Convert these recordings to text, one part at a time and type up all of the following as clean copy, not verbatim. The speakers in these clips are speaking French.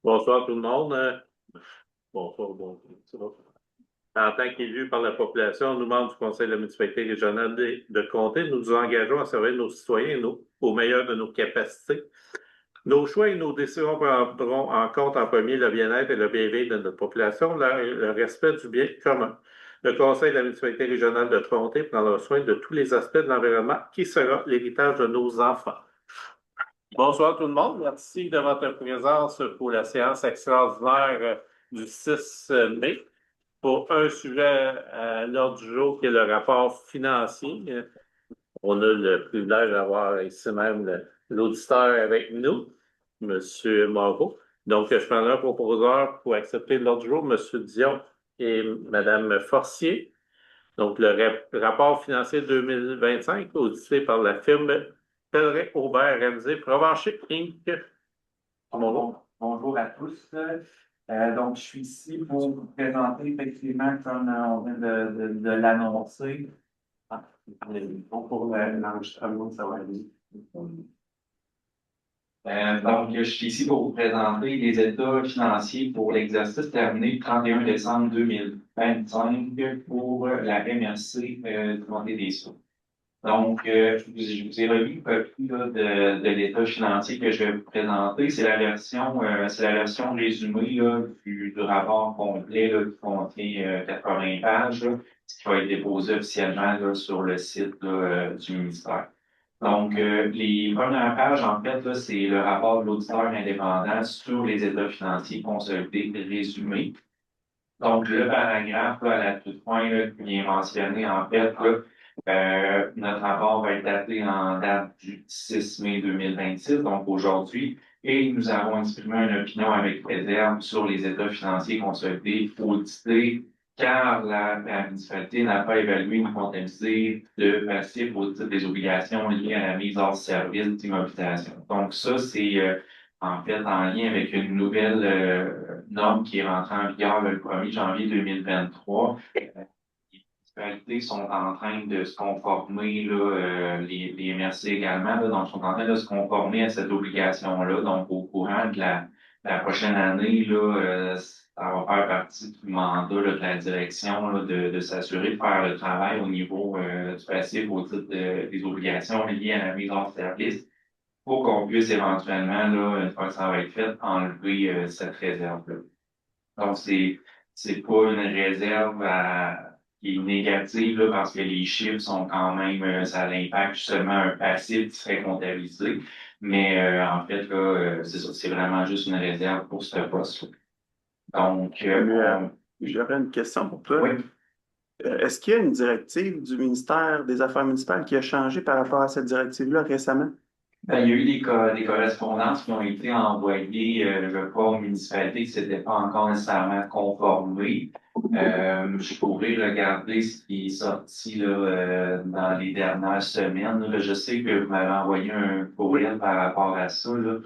Bonsoir tout le monde. Bonsoir, bonjour. En tant qu'élu par la population, nous, membres du Conseil de la municipalité régionale de Comté, nous nous engageons à servir nos citoyens au meilleur de nos capacités. Nos choix et nos décisions prendront en compte en premier le bien-être et le bien-vivre de notre population, le respect du bien commun. Le Conseil de la municipalité régionale de Comté prendra soin de tous les aspects de l'environnement qui sera l'héritage de nos enfants. Bonsoir tout le monde. Merci de votre présence pour la séance extraordinaire du 6 mai pour un sujet à l'ordre du jour qui est le rapport financier. On a le privilège d'avoir ici même l'auditeur avec nous, M. Moreau. Donc, je prendrai un proposeur pour accepter l'ordre du jour, M. Dion et Mme Forcier. Donc, le rapport financier 2025, audité par la firme Pellerin Aubert réalisé Provencher Inc. Bonjour à tous. Donc, je suis ici pour vous présenter effectivement, comme on vient de l'annoncer. Pour l'enregistrement, ça va aller. Donc, je suis ici pour vous présenter les états financiers pour l'exercice terminé le 31 décembre 2025 pour la MRC du Comté des Sceaux. Donc, je vous ai remis une copie là, de l'état financier que je vais vous présenter. C'est la version résumée là, du rapport complet là, qui contient 80 pages, là, ce qui va être déposé officiellement là, sur le site là, du ministère. Donc, les premières pages, en fait, là, c'est le rapport de l'auditeur indépendant sur les états financiers consolidés résumés. Donc, le paragraphe là, à la toute fin là, qui est mentionné, en fait, là, notre rapport va être daté en date du 6 mai 2026, donc aujourd'hui, et nous avons exprimé une opinion avec réserve sur les états financiers consolidés audités, car la municipalité n'a pas évalué ni comptabilisé le passif au titre des obligations liées à la mise hors service d'immobilisation. Donc ça, c'est en fait en lien avec une nouvelle norme qui est rentrée en vigueur le 1er janvier 2023. Les municipalités sont en train de se conformer, là, les MRC également, là, donc sont en train de se conformer à cette obligation-là. Donc, au courant de la prochaine année, là, ça va faire partie du mandat là, de la direction là, de s'assurer de faire le travail au niveau du passif au titre des obligations liées à la mise en service pour qu'on puisse éventuellement, là, une fois que ça va être fait, enlever cette réserve-là. Donc, c'est pas une réserve qui est négative là, parce que les chiffres sont quand même, ça impacte seulement un passif qui serait comptabilisé. Mais en fait, là, c'est ça, c'est vraiment juste une réserve pour ce poste-là. Donc, j'aurais une question pour toi. Oui. Est-ce qu'il y a une directive du ministère des Affaires municipales qui a changé par rapport à cette directive-là récemment? Ben, il y a eu des correspondances qui ont été envoyées, je crois, aux municipalités qui ne s'étaient pas encore nécessairement conformées. Je pourrais regarder ce qui est sorti là, dans les dernières semaines. Là, je sais que vous m'avez envoyé un courriel par rapport à ça. Là.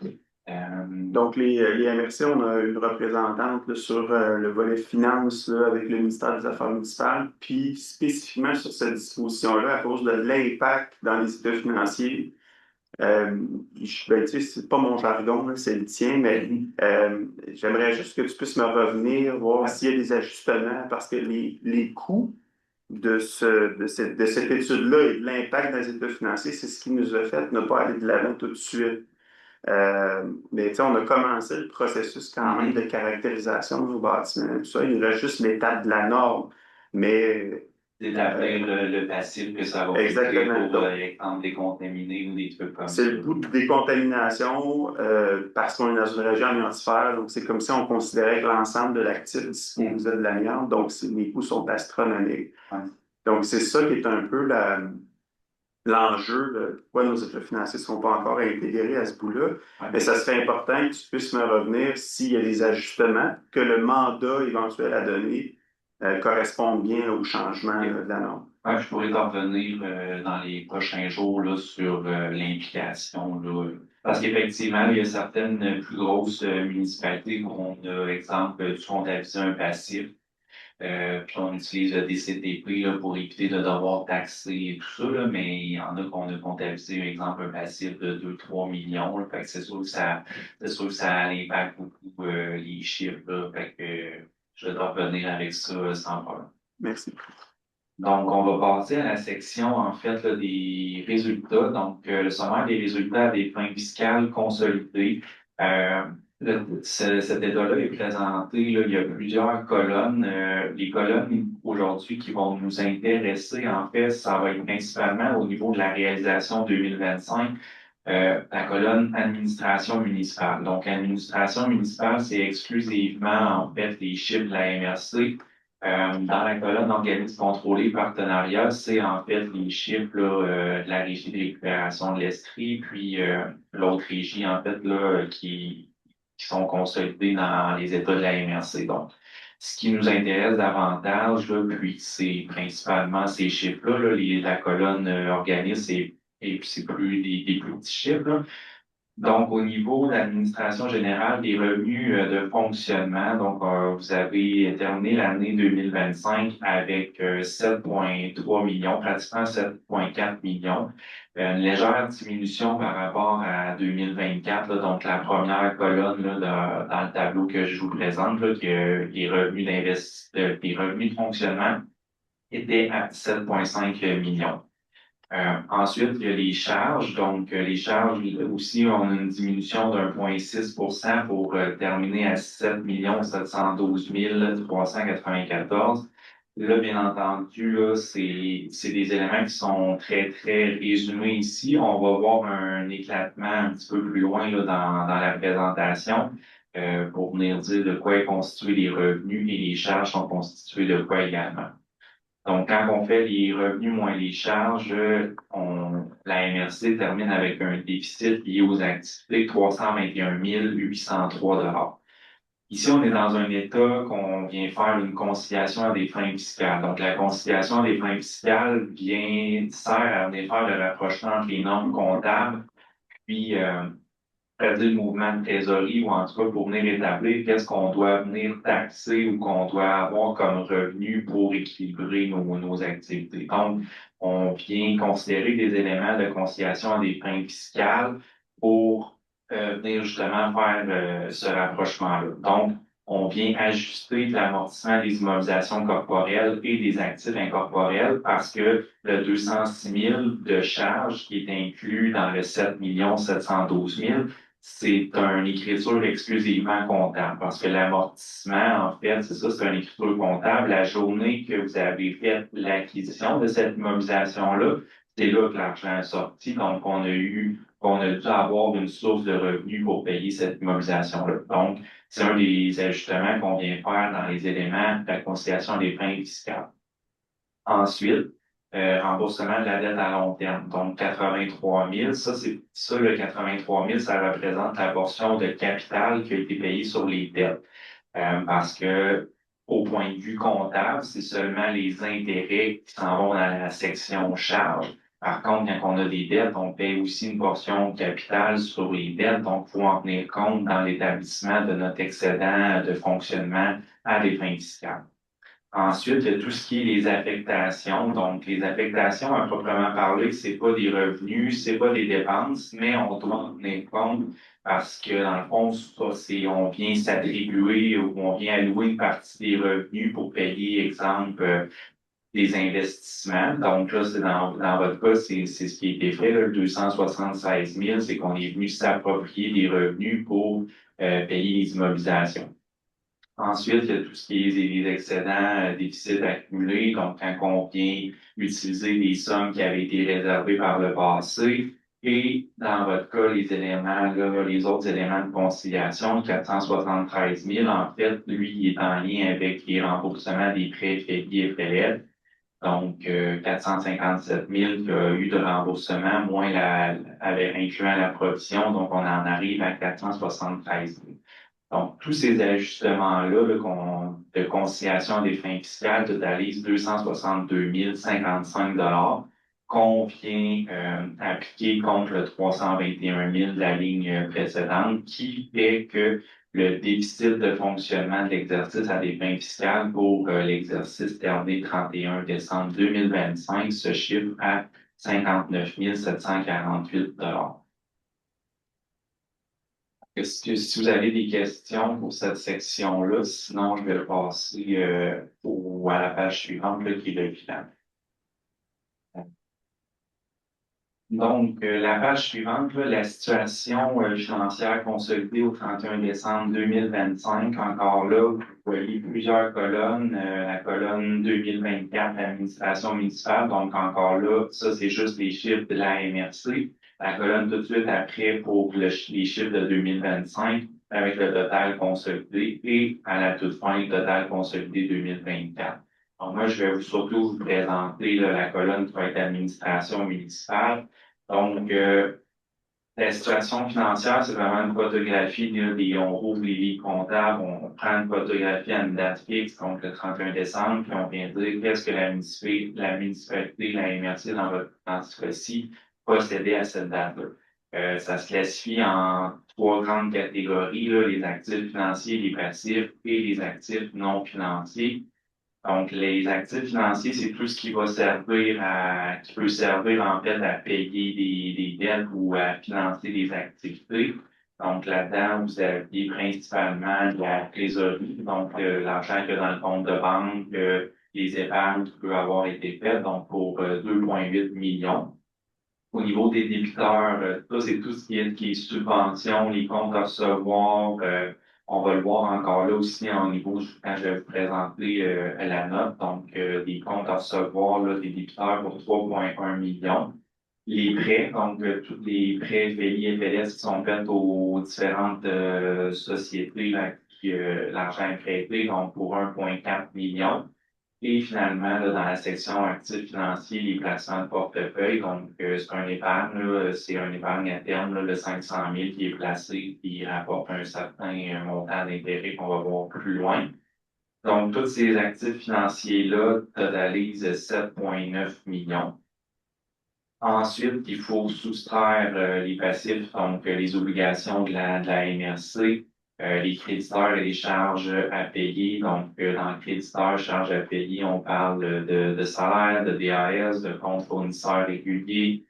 Donc, les MRC, on a une représentante là, sur le volet finance là, avec le ministère des Affaires municipales, puis spécifiquement sur cette disposition-là, à cause de l'impact dans les états financiers. Tu sais, c'est pas mon jargon, là, c'est le tien, mais j'aimerais juste que tu puisses me revenir, voir s'il y a des ajustements, parce que les coûts de cette étude-là et de l'impact dans les états financiers, c'est ce qui nous a fait ne pas aller de l'avant tout de suite. Mais on a commencé le processus quand même de caractérisation de nos bâtiments, tout ça. Il reste juste l'étape de la norme. Mais d'établir le passif que ça va exactement. Pour, exemple, décontaminer ou des trucs comme ça. C'est le bout de décontamination parce qu'on est dans une région amiantifère. Donc, c'est comme si on considérait que l'ensemble de l'actif disposait de l'amiante. Donc, les coûts sont astronomiques. Ouais. Donc, c'est ça qui est un peu l'enjeu de pourquoi nos états financiers ne sont pas encore intégrés à ce bout-là. Ouais. Mais ça serait important que tu puisses me revenir s'il y a des ajustements, que le mandat éventuel à donner corresponde bien au changement de la norme. Ouais, je pourrais t'en revenir dans les prochains jours là, sur l'implication. Là. Parce qu'effectivement, il y a certaines plus grosses municipalités où on a, exemple, dû comptabiliser un passif. Puis on utilise le DCTP là, pour éviter de devoir taxer et tout ça, là, mais il y en a qu'on a comptabilisé, par exemple, un passif de 2-3 millions. Là, fait que c'est sûr que ça impacte beaucoup les chiffres. Là, fait que je dois revenir avec ça sans problème. Merci. Donc, on va passer à la section, en fait, là, des résultats. Donc, le sommaire des résultats des fins fiscales consolidées. Euh, cet état-là est présenté, là, il y a plusieurs colonnes. Les colonnes aujourd'hui qui vont nous intéresser, en fait, ça va être principalement au niveau de la réalisation 2025. La colonne administration municipale. Donc, administration municipale, c'est exclusivement, en fait, les chiffres de la MRC. Dans la colonne organismes contrôlés partenariat, c'est en fait les chiffres là, de la régie de récupération de l'Estrie, puis l'autre régie, en fait, là, qui sont consolidés dans les États de la MRC. Donc, ce qui nous intéresse davantage, là, puis c'est principalement ces chiffres-là, là, la colonne organisme et puis c'est plus des plus petits chiffres, là. Donc, au niveau de l'administration générale des revenus de fonctionnement, donc vous avez terminé l'année 2025 avec 7,3 millions, pratiquement 7,4 millions. Une légère diminution par rapport à 2024, là, donc la première colonne là, dans le tableau que je vous présente, là, que les revenus les revenus de fonctionnement étaient à 7,5 millions. Ensuite, il y a les charges. Donc, les charges aussi, on a une diminution d'1,6 % pour terminer à 7 712 394. Là, bien entendu, là, c'est des éléments qui sont très, très résumés ici. On va voir un éclatement un petit peu plus loin là, dans la présentation pour venir dire de quoi est constitué les revenus et les charges sont constituées de quoi également. Donc, quand on fait les revenus moins les charges, la MRC termine avec un déficit lié aux activités de 321 803 $. Ici, on est dans un état qu'on vient faire une conciliation à des fins fiscales. Donc, la conciliation à des fins fiscales sert à venir faire le rapprochement entre les normes comptables, puis le mouvement de trésorerie ou en tout cas pour venir établir qu'est-ce qu'on doit venir taxer ou qu'on doit avoir comme revenu pour équilibrer nos activités. Donc, on vient considérer des éléments de conciliation à des fins fiscales pour venir justement faire ce rapprochement-là. Donc, on vient ajuster de l'amortissement des immobilisations corporelles et des actifs incorporels parce que le 206 000 de charges qui est inclus dans le 7 712 000, c'est une écriture exclusivement comptable parce que l'amortissement, en fait, c'est ça, c'est une écriture comptable. La journée que vous avez fait l'acquisition de cette immobilisation-là, c'est là que l'argent est sorti. Donc, on a dû avoir une source de revenus pour payer cette immobilisation-là. Donc, c'est un des ajustements qu'on vient faire dans les éléments de la conciliation des fins fiscales. Ensuite, remboursement de la dette à long terme. Donc, 83 000, le 83 000, ça représente la portion de capital qui a été payée sur les dettes. Parce que, au point de vue comptable, c'est seulement les intérêts qui s'en vont dans la section charges. Par contre, quand on a des dettes, on paye aussi une portion de capital sur les dettes, donc il faut en tenir compte dans l'établissement de notre excédent de fonctionnement à des fins fiscales. Ensuite, il y a tout ce qui est les affectations. Donc, les affectations, à proprement parler, c'est pas des revenus, c'est pas des dépenses, mais on doit en tenir compte parce que, dans le fond, on vient s'attribuer ou on vient allouer une partie des revenus pour payer, exemple, des investissements. Donc, là, dans votre cas, c'est ce qui a été fait, là, le 276 000, c'est qu'on est venu s'approprier des revenus pour payer les immobilisations. Ensuite, il y a tout ce qui est les excédents, déficits accumulés. Donc, quand on vient utiliser des sommes qui avaient été réservées par le passé. Et dans votre cas, les autres éléments de conciliation, 473 000, en fait, lui, il est en lien avec les remboursements des prêts crédits et prêts. Donc, 457 000 qu'il y a eu de remboursement, moins incluant la provision. Donc, on en arrive à 473 000. Donc, tous ces ajustements-là de conciliation des fins fiscales totalisent 262 055 $, qu'on vient appliquer contre le 321 000 de la ligne précédente, qui fait que le déficit de fonctionnement de l'exercice à des fins fiscales pour l'exercice terminé 31 décembre 2025 se chiffre à 59 748 $. Est-ce que si vous avez des questions pour cette section-là, sinon je vais passer à la page suivante là, qui est le bilan. Donc, la page suivante, là, la situation financière consolidée au 31 décembre 2025. Encore là, vous voyez plusieurs colonnes. La colonne 2024, l'administration municipale. Donc, encore là, ça, c'est juste les chiffres de la MRC. La colonne tout de suite après pour les chiffres de 2025 avec le total consolidé et à la toute fin, le total consolidé 2024. Donc, moi, je vais surtout vous présenter là, la colonne qui va être administration municipale. Donc, la situation financière, c'est vraiment une photographie. Là, on rouvre les livres comptables, on prend une photographie à une date fixe, donc le 31 décembre, puis on vient dire qu'est-ce que la municipalité, la MRC dans ce cas-ci, possédait à cette date-là. Ça se classifie en trois grandes catégories, là, les actifs financiers, les passifs et les actifs non financiers. Donc, les actifs financiers, c'est tout ce qui va qui peut servir en fait à payer des dettes ou à financer des activités. Donc, là-dedans, vous avez principalement de la trésorerie, donc l'argent qu'il y a dans le compte de banque, les épargnes qui peuvent avoir été faites, donc pour 2,8 millions. Au niveau des débiteurs, ça, c'est tout ce qui est subventions, les comptes à recevoir. On va le voir encore là aussi en niveau, quand je vais vous présenter la note. Donc, des comptes à recevoir, là, des débiteurs pour 3,1 millions. Les prêts, donc tous les prêts FLI et FLS qui sont faits aux différentes sociétés là, qui l'argent est prêté, donc pour 1,4 million. Et finalement, là, dans la section actifs financiers, les placements de portefeuille, donc c'est un épargne, là, c'est un épargne à terme là, de 500 000 qui est placé, qui rapporte un certain montant d'intérêt qu'on va voir plus loin. Donc, tous ces actifs financiers-là totalisent 7,9 millions. Ensuite, il faut soustraire les passifs, donc les obligations de la MRC, les créditeurs et les charges à payer. Donc, dans le créditeur, charges à payer, on parle de salaire, de DAS, de comptes fournisseurs réguliers.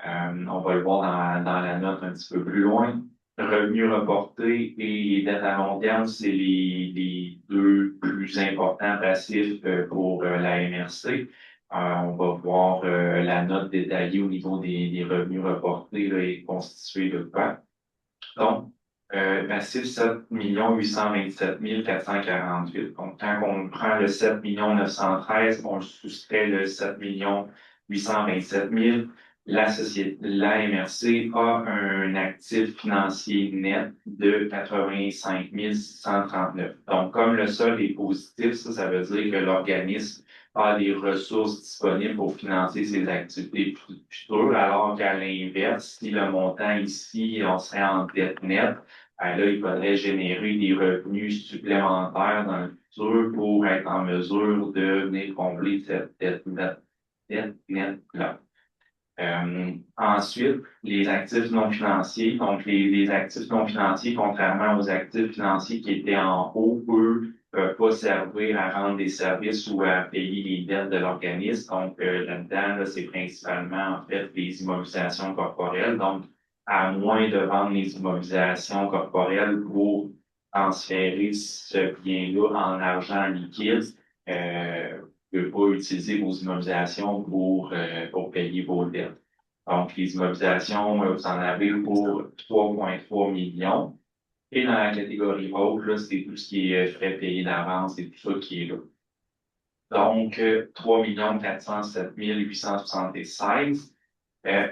On va le voir dans la note un petit peu plus loin. Revenus reportés et dettes à long terme, c'est les deux plus importants passifs pour la MRC. On va voir la note détaillée au niveau des revenus reportés là, est constituée de quoi. Donc, passif 7 827 448. Donc, quand on prend le 7 913, on soustrait le 7 827 000. La MRC a un actif financier net de 85 639. Donc, comme le solde est positif, ça veut dire que l'organisme a des ressources disponibles pour financer ses activités futures, alors qu'à l'inverse, si le montant ici, on serait en dette nette, là, il faudrait générer des revenus supplémentaires dans le futur pour être en mesure de venir combler cette dette nette-là. Ensuite, les actifs non financiers. Donc, les actifs non financiers, contrairement aux actifs financiers qui étaient en haut, eux, peuvent pas servir à rendre des services ou à payer les dettes de l'organisme. Donc, là-dedans, là, c'est principalement, en fait, les immobilisations corporelles. Donc, à moins de vendre les immobilisations corporelles pour transférer ce bien-là en argent liquide, ne pas utiliser vos immobilisations pour payer vos dettes. Donc, les immobilisations, vous en avez pour 3,3 millions. Et dans la catégorie haute, là, c'est tout ce qui est frais payés d'avance et tout ça qui est là. Donc, 3 407 876.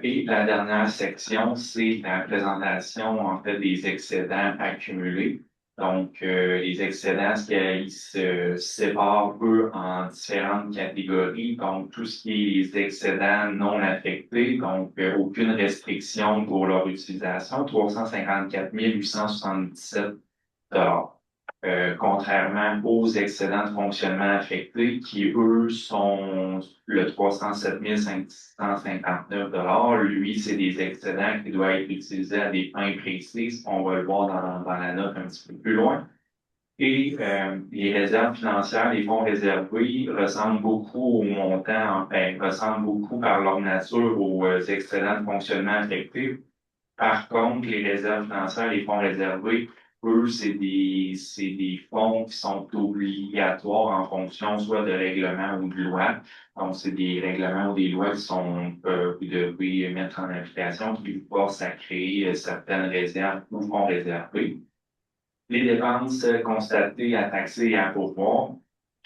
Et la dernière section, c'est la présentation, en fait, des excédents accumulés. Donc, les excédents, ils se séparent, eux, en différentes catégories. Donc, tout ce qui est les excédents non affectés, donc aucune restriction pour leur utilisation, 354 877 $. contrairement aux excédents de fonctionnement affectés qui, eux, sont le 307 559 $. Lui, c'est des excédents qui doivent être utilisés à des fins précises. On va le voir dans la note un petit peu plus loin. Et les réserves financières, les fonds réservés ressemblent beaucoup au montant, ressemblent beaucoup par leur nature aux excédents de fonctionnement affectés. Par contre, les réserves financières, les fonds réservés, eux, c'est des fonds qui sont obligatoires en fonction soit de règlements ou de lois. Donc, c'est des règlements ou des lois qui sont, vous devez mettre en application, qui vous forcent à créer certaines réserves ou fonds réservés. Les dépenses constatées à taxer et à pourvoir,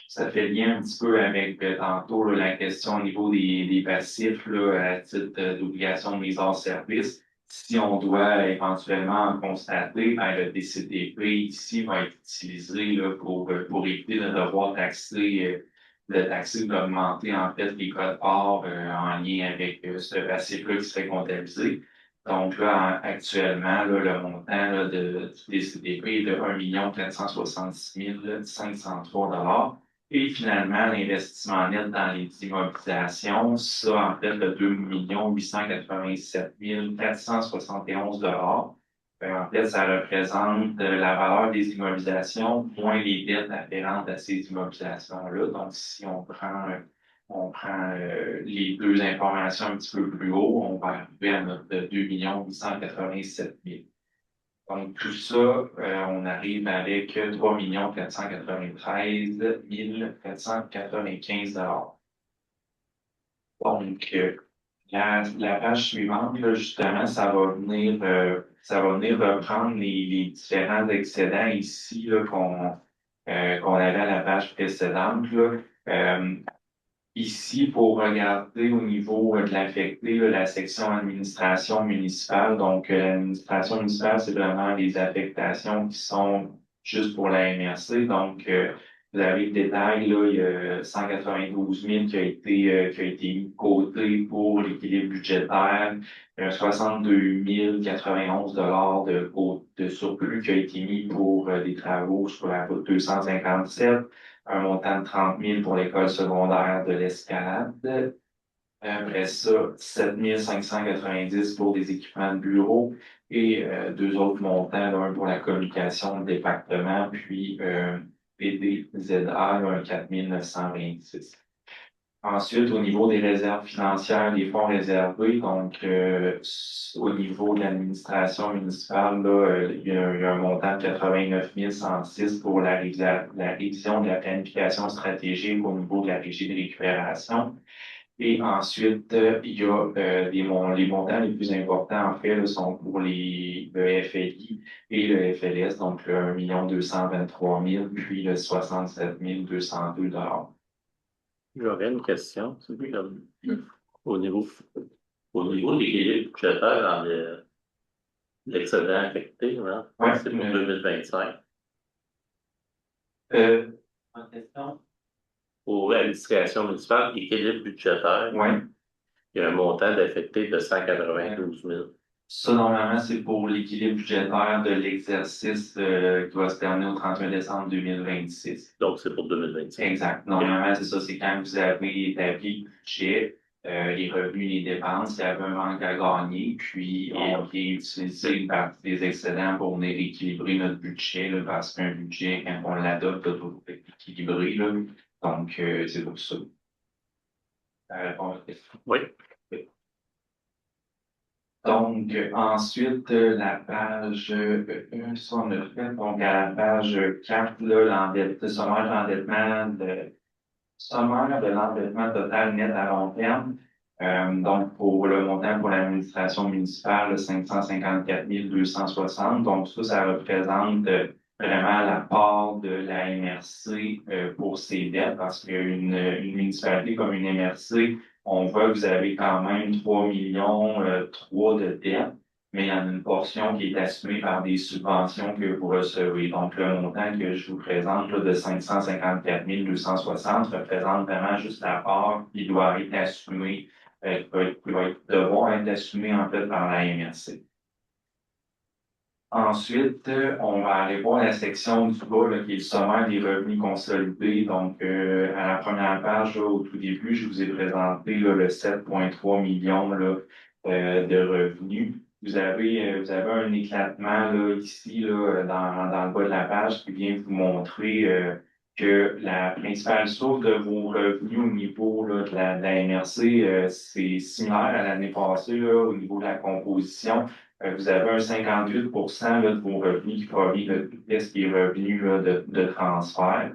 ça fait lien un petit peu avec tantôt là, la question au niveau des passifs là, à titre d'obligation de mise hors service. Si on doit éventuellement en constater, ben, le DCTP ici va être utilisé là, pour éviter de devoir taxer, d'augmenter en fait les codes-parts en lien avec ce passif-là qui serait comptabilisé. Donc là, actuellement, là, le montant là, du DCTP est de 1 466 503 $. Et finalement, l'investissement net dans les immobilisations, ça, en fait, le 2 887 471 $. En fait, ça représente la valeur des immobilisations moins les dettes afférentes à ces immobilisations-là. Donc, si on prend les deux informations un petit peu plus haut, on va arriver à notre 2 887 000. Donc, tout ça, on arrive avec 3 493 495 $. Donc, la page suivante, là, justement, ça va venir reprendre les différents excédents ici là, qu'on avait à la page précédente. Là. Ici, pour regarder au niveau de l'affecté, la section administration municipale. Donc, l'administration municipale, c'est vraiment les affectations qui sont juste pour la MRC. Donc, vous avez le détail, là, il y a 192 000 qui a été mis de côté pour l'équilibre budgétaire. Il y a 62 091 $ de surplus qui a été mis pour des travaux sur la route 257. Un montant de 30 000 pour l'école secondaire de l'Escalade. Après ça, 7 590 pour des équipements de bureau et deux autres montants, l'un pour la communication de département, puis PDZA, un 4 926. Ensuite, au niveau des réserves financières, des fonds réservés, donc au niveau de l'administration municipale, là, il y a un montant de 89 106 pour la révision de la planification stratégique au niveau de la régie de récupération. Et ensuite, il y a les montants les plus importants, en fait, là, sont pour le FLI et le FLS, donc le 1 223 000, puis le 67 202 $. J'aurais une question. Au niveau, au niveau de l'équilibre budgétaire dans l'excédent affecté, hein, Ouais, c'est pour 2025. En question? Pour l'administration municipale, l'équilibre budgétaire, Ouais. il y a un montant d'affecté de 192 000. Ça, normalement, c'est pour l'équilibre budgétaire de l'exercice qui va se terminer au 31 décembre 2026. Donc, c'est pour 2025. Exact. Normalement, c'est ça, c'est quand vous avez établi le budget, les revenus, les dépenses, il y avait un manque à gagner, puis on vient utiliser une partie des excédents pour venir équilibrer notre budget, là, parce qu'un budget, quand on l'adopte, doit toujours être équilibré, là. Donc, c'est pour ça. Oui. Donc, ensuite, la page, ça on a fait, donc à la page 4, là, sommaire de l'endettement total net à long terme. Donc, pour le montant pour l'administration municipale, 554 260. Donc, ça représente vraiment la part de la MRC pour ses dettes, parce qu'une municipalité comme une MRC, on voit que vous avez quand même 3 millions 3 de dettes, mais il y en a une portion qui est assumée par des subventions que vous recevez. Donc, le montant que je vous présente là, de 554 260 représente vraiment juste la part qui doit être assumée, qui va devoir être assumée en fait par la MRC. Ensuite, on va aller voir la section du bas, là, qui est le sommaire des revenus consolidés. Donc, à la première page, là, au tout début, je vous ai présenté là, le 7,3 millions là, de revenus. Vous avez un éclatement là, ici là, dans le bas de la page qui vient vous montrer que la principale source de vos revenus au niveau là, de la MRC, c'est similaire à l'année passée là, au niveau de la composition. Vous avez un 58% là, de vos revenus qui provient de tout ce qui est revenu là, de transfert.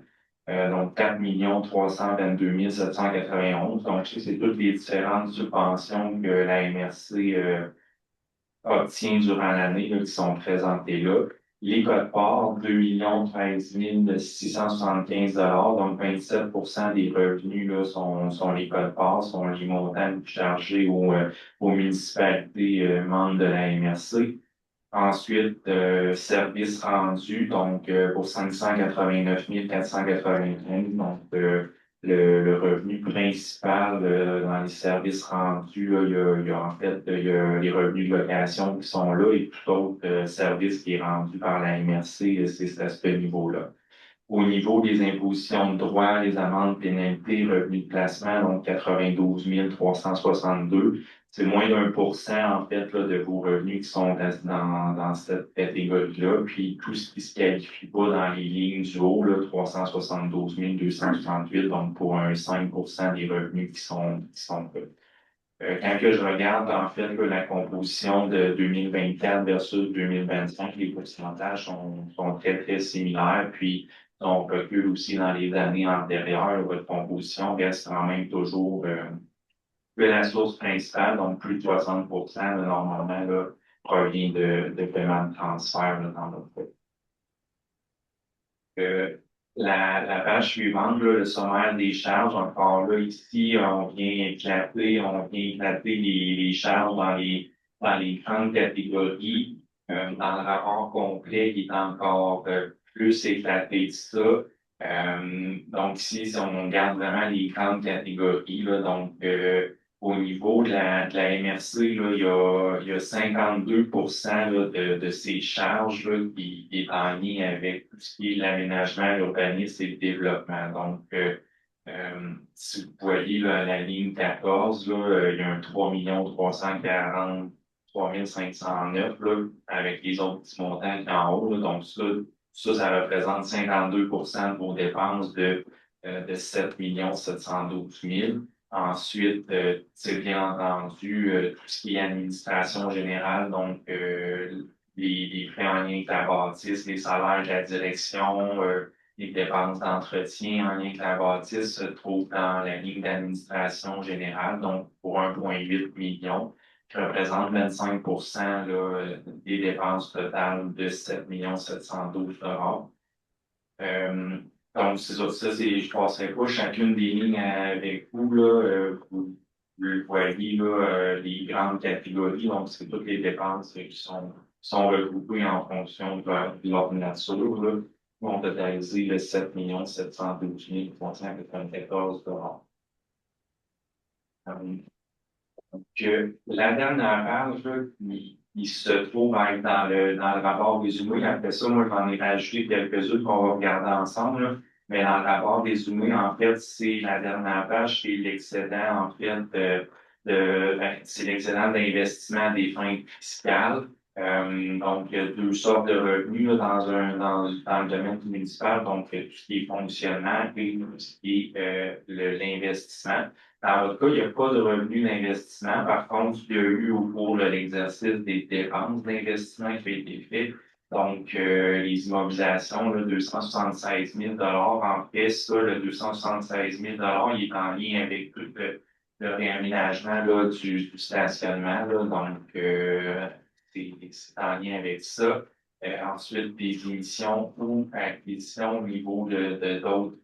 Donc, 4 322 791. Donc, ça, c'est toutes les différentes subventions que la MRC obtient durant l'année qui sont présentées là. Les codes-parts, 2 13 675 donc 27% des revenus là, sont les codes-parts, sont les montants chargés aux municipalités membres de la MRC. Ensuite, services rendus, donc pour 589 495, donc le revenu principal dans les services rendus, là, il y a en fait il y a les revenus de location qui sont là et tout autre service qui est rendu par la MRC, c'est à ce niveau-là. Au niveau des impositions de droit, les amendes, pénalités, revenus de placement, donc 92 362. C'est moins d'1% en fait là, de vos revenus qui sont dans cette catégorie-là. Puis tout ce qui se qualifie pas dans les lignes du haut, là, 372 268, donc pour un 5% des revenus qui sont là. Quand que je regarde en fait là, la composition de 2024 versus 2025, les pourcentages sont très, très similaires. Puis on recule aussi dans les années antérieures, votre composition reste quand même toujours la source principale, donc plus de 60% là, normalement là, provient de paiement de transfert là, dans notre cas. La page suivante, là, le sommaire des charges, encore là, ici, on vient éclater les charges dans les grandes catégories. Dans le rapport complet, il est encore plus éclaté de ça. Donc ici, si on regarde vraiment les grandes catégories, là, donc au niveau de la MRC, là, il y a 52% là, de ces charges là, qui est en lien avec tout ce qui est l'aménagement, l'urbanisme et le développement. Donc, si vous voyez là, la ligne 14, là, il y a un 3 343 509 là, avec les autres petits montants en haut. Là, donc, ça représente 52% de vos dépenses de 7 712 000. Ensuite, c'est bien entendu tout ce qui est administration générale, donc les frais en lien avec la bâtisse, les salaires de la direction, les dépenses d'entretien en lien avec la bâtisse se trouvent dans la ligne d'administration générale, donc pour 1,8 million, qui représente 25% là, des dépenses totales de 7 712 donc, c'est ça, je passerai pas chacune des lignes avec vous, là, vous le voyez, là, les grandes catégories, donc c'est toutes les dépenses qui sont regroupées en fonction de leur nature, là, vont totaliser le 7 712 394 que la dernière page, là, il se trouve être dans le rapport résumé. Après ça, moi, j'en ai rajouté quelques-unes qu'on va regarder ensemble, là. Mais dans le rapport résumé, en fait, c'est la dernière page, c'est l'excédent, en fait, c'est l'excédent d'investissement des fins fiscales. Donc, il y a deux sortes de revenus là, dans le domaine municipal, donc tout ce qui est fonctionnement et tout ce qui est l'investissement. Dans votre cas, il n'y a pas de revenu d'investissement. Par contre, il y a eu au cours de l'exercice des dépenses d'investissement qui ont été faites. Donc, les immobilisations, là, 276 000 en fait, ça, le 276 000 il est en lien avec tout le réaménagement là, du stationnement. Là, donc, c'est en lien avec ça. Ensuite, des émissions ou acquisitions au niveau de d'autres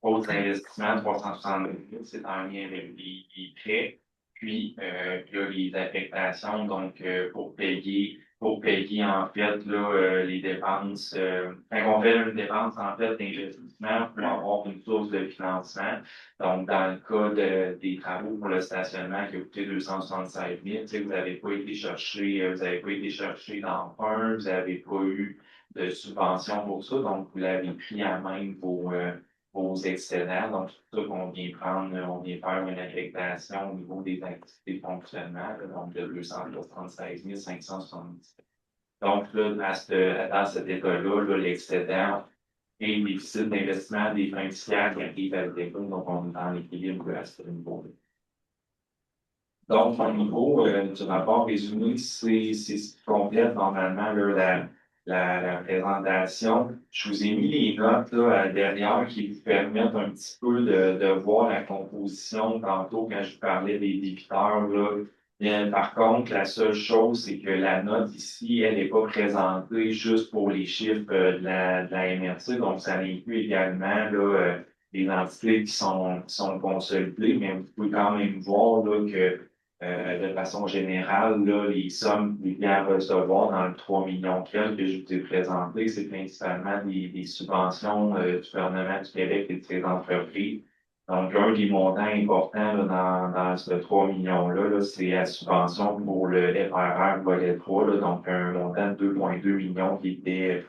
autres investissements, 362 000, c'est en lien avec les prêts. Puis, il y a les affectations, donc pour payer pour payer, en fait, là, les dépenses. Quand on fait une dépense, en fait, d'investissement pour avoir une source de financement. Donc, dans le cas des travaux pour le stationnement qui a coûté 276 000, tu sais, vous n'avez pas été chercher, d'emprunt, vous n'avez pas eu de subvention pour ça, donc vous l'avez pris à même vos excédents. Donc, c'est pour ça on vient faire une affectation au niveau des activités de fonctionnement, là, donc de 276 570. Donc, là, dans cet état-là, là, l'excédent et les déficits d'investissement des fins tiers qui arrivent à l'école, donc on est dans l'équilibre à ce niveau-là. Donc, au niveau du rapport résumé, c'est ce qui complète normalement là, la présentation. Je vous ai mis les notes là, derrière qui vous permettent un petit peu de voir la composition. Tantôt, quand je vous parlais des débiteurs, là, bien, par contre, la seule chose, c'est que la note ici, elle n'est pas présentée juste pour les chiffres de la MRC. Donc, ça inclut également là, les entités qui sont consolidées, mais vous pouvez quand même voir là, que de façon générale, là, les sommes qu'il y a à recevoir dans le 3 millions que je vous ai présenté, c'est principalement des subventions du gouvernement du Québec et de ses entreprises. Donc, un des montants importants là, dans ce 3 millions-là, là, c'est la subvention pour le FRR volet 3, là, donc un montant de 2,2 millions qui était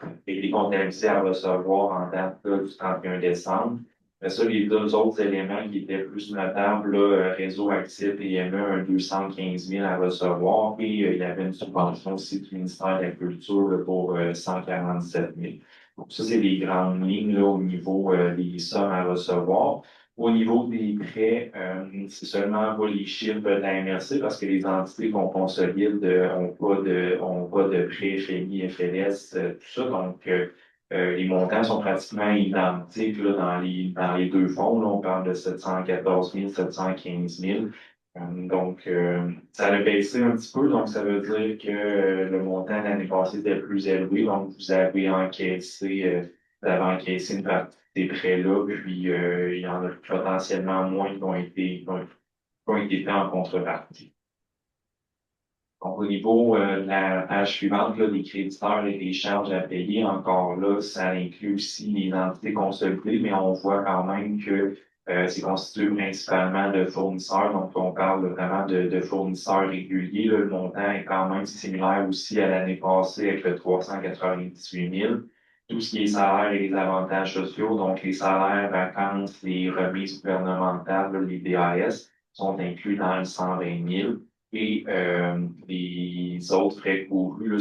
comptabilisé à recevoir en date là, du 31 décembre. Mais ça, les deux autres éléments qui étaient plus notables, là, réseau actif et IME, un 215 000 à recevoir, et il y avait une subvention aussi du ministère de la Culture là, pour 147 000. Donc, ça, c'est les grandes lignes là, au niveau des sommes à recevoir. Au niveau des prêts, c'est seulement pas les chiffres de la MRC parce que les entités qu'on consolide ont pas de prêts FMI, FLS, tout ça. Donc, les montants sont pratiquement identiques là, dans les deux fonds. Là, on parle de 714 000, 715 000. Donc, ça a baissé un petit peu. Donc, ça veut dire que le montant de l'année passée était plus élevé. Donc, vous avez encaissé une partie de ces prêts-là. Puis, il y en a potentiellement moins qui ont été faits en contrepartie. Donc, au niveau de la page suivante, là, des créditeurs et des charges à payer, encore là, ça inclut aussi les entités consolidées, mais on voit quand même que c'est constitué principalement de fournisseurs. Donc, on parle vraiment de fournisseurs réguliers. Là. Le montant est quand même similaire aussi à l'année passée avec le 398 000. Tout ce qui est salaire et les avantages sociaux, donc les salaires, vacances, les remises gouvernementales, là, les DAS, sont inclus dans le 120 000. Et les autres frais courus, là,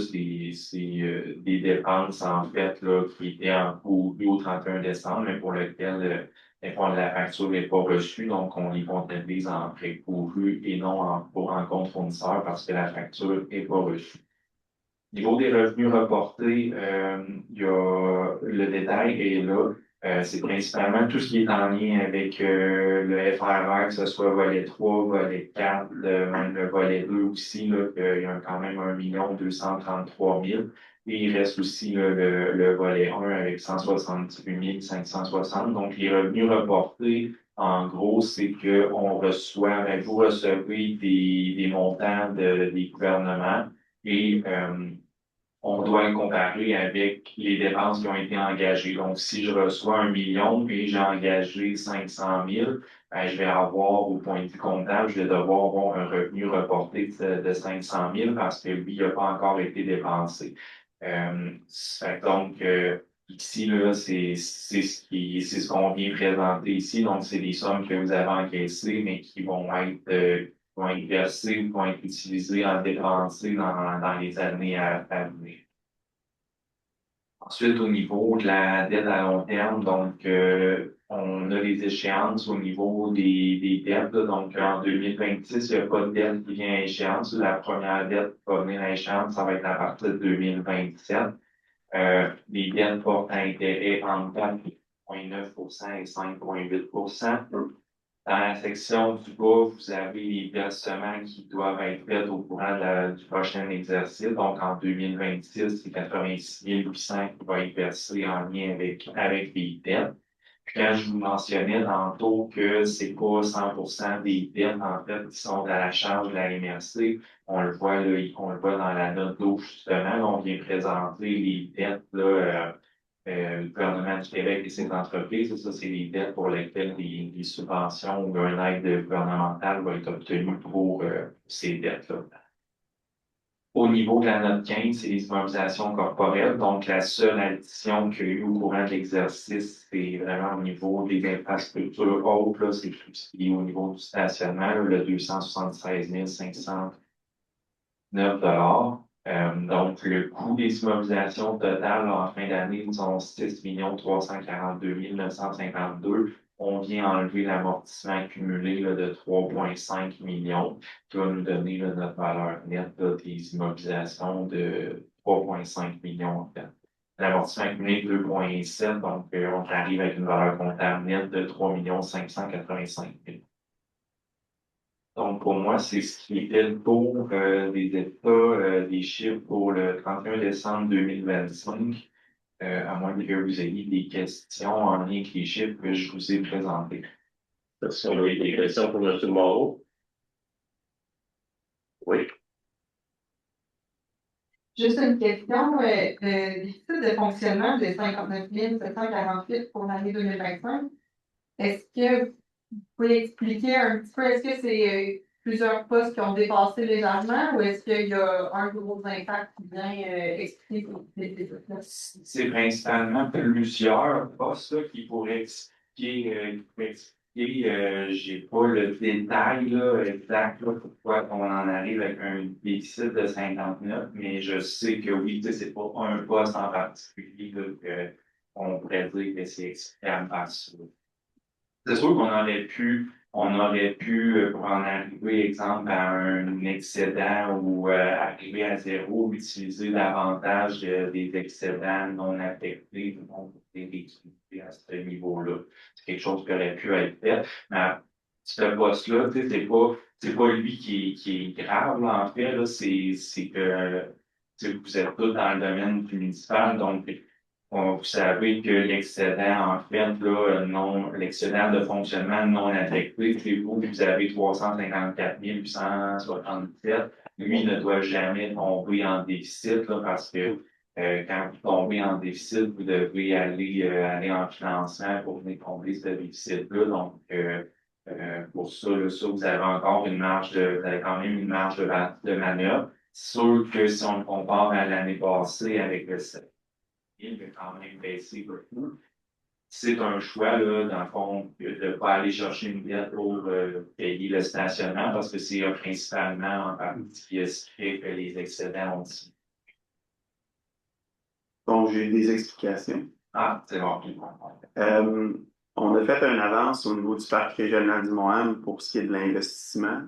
c'est des dépenses en fait là, qui étaient en cours au 31 décembre, mais pour lesquelles la facture n'est pas reçue, donc on les comptabilise en frais courus et non en compte fournisseur parce que la facture n'est pas reçue. Au niveau des revenus reportés, il y a le détail est là. C'est principalement tout ce qui est en lien avec le FRR, que ce soit volet 3, volet 4, même le volet 2 aussi, là, il y a quand même 1 233 000. Et il reste aussi là, le volet 1 avec 168 560. Donc, les revenus reportés, en gros, c'est que vous recevez des montants des gouvernements et on doit le comparer avec les dépenses qui ont été engagées. Donc, si je reçois 1 million et j'ai engagé 500 000, ben, je vais avoir, au point de vue comptable, je vais devoir avoir un revenu reporté de 500 000 parce que lui, il n'a pas encore été dépensé. Donc, ici, là, c'est ce qu'on vient présenter ici. Donc, c'est des sommes que vous avez encaissées, mais qui vont être versées ou vont être utilisées en dépensées dans les années à venir. Ensuite, au niveau de la dette à long terme, donc, on a les échéances au niveau des dettes. Là. Donc, en 2026, il n'y a pas de dette qui vient à échéance. La première dette qui va venir à échéance, ça va être à partir de 2027. Les dettes portent un intérêt entre 4,9 et 5,8 Dans la section du bas, vous avez les versements qui doivent être faits au courant du prochain exercice. Donc, en 2026, c'est 86 800 qui va être versé en lien avec les dettes. Quand je vous mentionnais tantôt que c'est pas 100% des dettes, en fait, qui sont à la charge de la MRC, on le voit, là, on le voit dans la note d'eau, justement, là, on vient présenter les dettes, là, le gouvernement du Québec et ses entreprises. Ça, c'est les dettes pour lesquelles des subventions ou une aide gouvernementale va être obtenue pour ces dettes-là. Au niveau de la note 15, c'est les immobilisations corporelles. Donc, la seule addition qu'il y a eu au courant de l'exercice, c'est vraiment au niveau des infrastructures autres, là, c'est tout ce qui est au niveau du stationnement, là, le 276 509 donc, le coût des immobilisations totales là, en fin d'année sont 6 342 952. On vient enlever l'amortissement accumulé là, de 3,5 millions, qui va nous donner là, notre valeur nette là, des immobilisations de 3,5 millions en fait. L'amortissement accumulé de 2,7, donc on arrive avec une valeur comptable nette de 3 585 000. Donc, pour moi, c'est ce qui était le tour des états des chiffres pour le 31 décembre 2025, à moins que vous ayez des questions en lien avec les chiffres que je vous ai présentés. Est-ce qu'on a des questions pour M. Moreau? Oui. Juste une question, déficit de fonctionnement de 59 748 pour l'année 2025. Est-ce que vous pouvez expliquer un petit peu, est-ce que c'est plusieurs postes qui ont dépassé légèrement ou est-ce qu'il y a un gros impact qui vient expliquer ces déficits-là? C'est principalement plusieurs postes là, qui pourraient expliquer, j'ai pas le détail là, exact là, pourquoi on en arrive avec un déficit de 59, mais je sais que oui, c'est pas un poste en particulier là, qu'on pourrait dire que c'est explicable par ça. C'est sûr qu'on aurait pu, pour en arriver, exemple, à un excédent ou arriver à zéro, utiliser davantage des excédents non affectés, donc les rééquilibrer à ce niveau-là. C'est quelque chose qui aurait pu être fait. Mais ce poste-là, tu sais, c'est pas lui qui est grave, là, en fait, là, c'est que, tu sais, vous êtes tous dans le domaine municipal, donc, vous savez que l'excédent, en fait, là, l'excédent de fonctionnement non affecté, chez vous, vous avez 354 867. Lui ne doit jamais tomber en déficit, là, parce que quand vous tombez en déficit, vous devez aller en financement pour venir combler ce déficit-là. Donc, pour ça, là, vous avez encore vous avez quand même une marge de manœuvre. C'est sûr que si on le compare à l'année passée avec le il va quand même baisser beaucoup. C'est un choix, là, dans le fond, de ne pas aller chercher une dette pour payer le stationnement parce que c'est principalement en partie ce qui fait que les excédents ont dit. Donc, j'ai des explications. Ah, c'est bon. On a fait une avance au niveau du parc régional du Montréal pour ce qui est de l'investissement.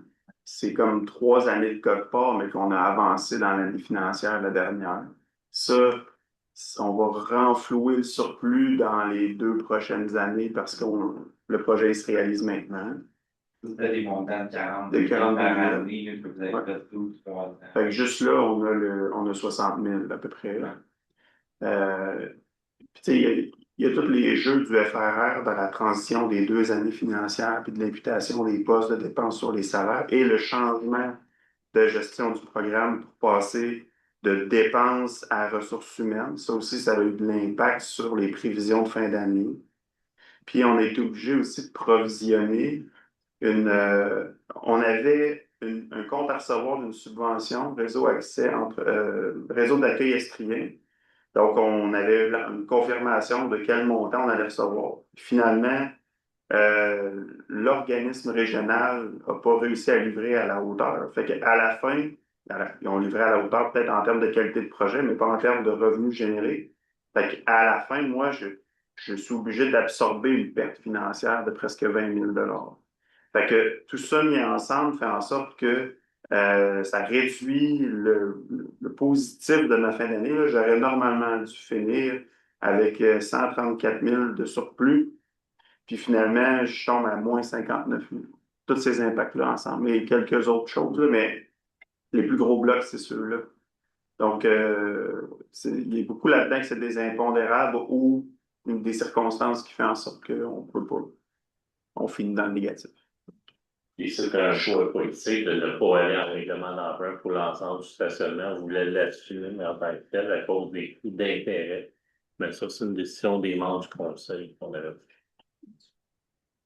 C'est comme 3 années de code-part, mais qu'on a avancé dans l'année financière la dernière. Ça, on va renflouer le surplus dans les 2 prochaines années parce que le projet se réalise maintenant. Vous avez des montants de 40 De 40 par 000. année, là, que vous avez fait 12, 3 ans. Fait que juste là, on a 60 000 à peu près. Là. Puis, tu sais, il y a tous les jeux du FRR dans la transition des 2 années financières, puis de l'imputation des postes de dépenses sur les salaires et le changement de gestion du programme pour passer de dépenses à ressources humaines. Ça aussi, ça a eu de l'impact sur les prévisions de fin d'année. Puis, on a été obligé aussi de provisionner on avait un compte à recevoir d'une subvention, réseau accès réseau d'accueil estrien. Donc, on avait une confirmation de quel montant on allait recevoir. Finalement, l'organisme régional n'a pas réussi à livrer à la hauteur. Fait qu'à la fin, ils ont livré à la hauteur peut-être en termes de qualité de projet, mais pas en termes de revenus générés. Fait qu'à la fin, moi, je suis obligé d'absorber une perte financière de presque 20 000 $. Fait que tout ça mis ensemble fait en sorte que ça réduit le positif de ma fin d'année. Là. J'aurais normalement dû finir avec 134 000 de surplus. Puis finalement, je tombe à moins 59 000. Tous ces impacts-là ensemble. Et quelques autres choses, là, mais les plus gros blocs, c'est ceux-là. Donc, il y a beaucoup là-dedans que c'est des impondérables ou une des circonstances qui fait en sorte qu'on peut pas. On finit dans le négatif. Et c'est un choix politique de ne pas aller en règlement d'emprunt pour l'ensemble du stationnement. On voulait l'assumer en tant que tel à cause des coûts d'intérêt. Mais ça, c'est une décision des membres du conseil qu'on avait pris.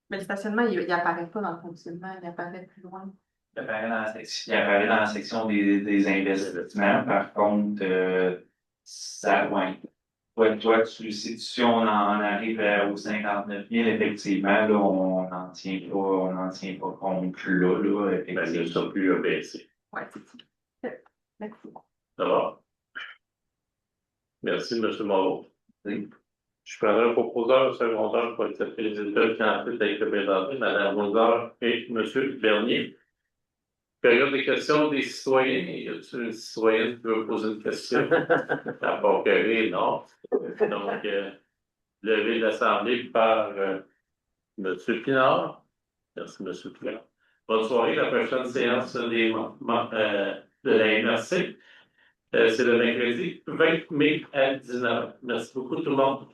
Mais le stationnement, il apparaît pas dans le fonctionnement, il apparaît plus loin. Il apparaît dans la section des investissements. Par contre, ça, ouais. Ouais, toi, si on en arrive aux 59 000, effectivement, là, on n'en tient pas compte là, Ben, le effectivement. surplus a baissé. Ouais, c'est ça. Merci. Ça va? Merci, M. Moreau. Oui. Je prendrai un proposeur secondaire pour accepter les états financiers tels que présentés, Mme Rosard et M. Bernier. Période de questions des citoyens. Y a-t-il une citoyenne qui veut poser une question? À part carré, non. Donc, levé de l'Assemblée par M. Pinard. Merci, M. Pinard. Bonne soirée. La prochaine séance de la MRC, c'est le mercredi 20 mai à 19h. Merci beaucoup tout le monde.